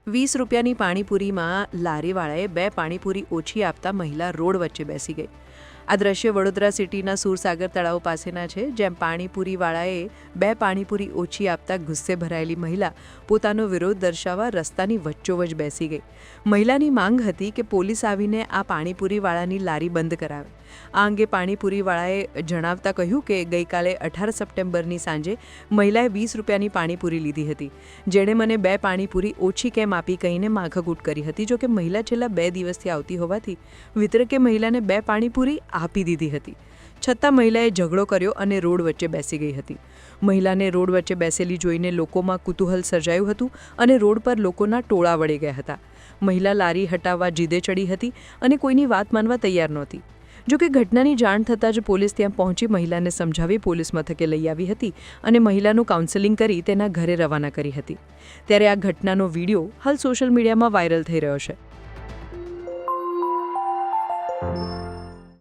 ₹20ની પાણીપુરીમાં લારીવાળાએ 2 પાણીપુરી ઓછી આપતા મહિલા રોડ વચ્ચે બેસી ગઈ. આ દ્રશ્ય વડોદરા સિટીના સુરસાગર તળાવ પાસેના છે, જેમ પાણીપુરીવાળાએ 2 પાણીપુરી ઓછી આપતા ગુસ્સે ભરાયેલી મહિલા પોતાનો વિરોધ દર્શાવવા રસ્તાની વચ્ચોવચ બેસી ગઈ. મહિલાની માંગ હતી કે પોલીસ આવીને આ પાણીપુરીવાળાની લારી બંધ કરાવે. આ અંગે પાણીપુરીવાળાએ જણાવતા કહ્યું કે ગઈકાલે 18 સપ્ટેમ્બરની સાંજે મહિલાએ ₹20ની પાણીપુરી લીધી હતી. જેણે મને 2 પાણીપુરી ઓછી કેમ આપી કહીને માથાકૂટ કરી હતી. જોકે મહિલા છેલ્લા 2 દિવસથી આવતી હોવાથી વિતરકે મહિલાને 2 પાણીપુરી આપી દીધી હતી. છતાં મહિલાએ ઝઘડો કર્યો અને રોડ વચ્ચે બેસી ગઈ હતી. મહિલાને રોડ વચ્ચે બેસેલી જોઈને લોકોમાં કુતૂહલ સર્જાયું હતું અને રોડ પર લોકોના ટોળા વળી ગયા હતા. મહિલા લારી હટાવવા જીદે ચડી હતી અને કોઈની વાત માનવા તૈયાર નહોતી. જોકે ઘટનાની જાણ થતાં જ પોલીસ ત્યાં પહોંચી મહિલાને સમજાવી પોલીસ મથકે લઈ આવી હતી અને મહિલાનું કાઉન્સેલિંગ કરી તેના ઘરે રવાના કરી હતી. ત્યારે આ ઘટનાનો વિડીયો હાલ સોશિયલ મીડિયામાં વાયરલ થઈ રહ્યો છે.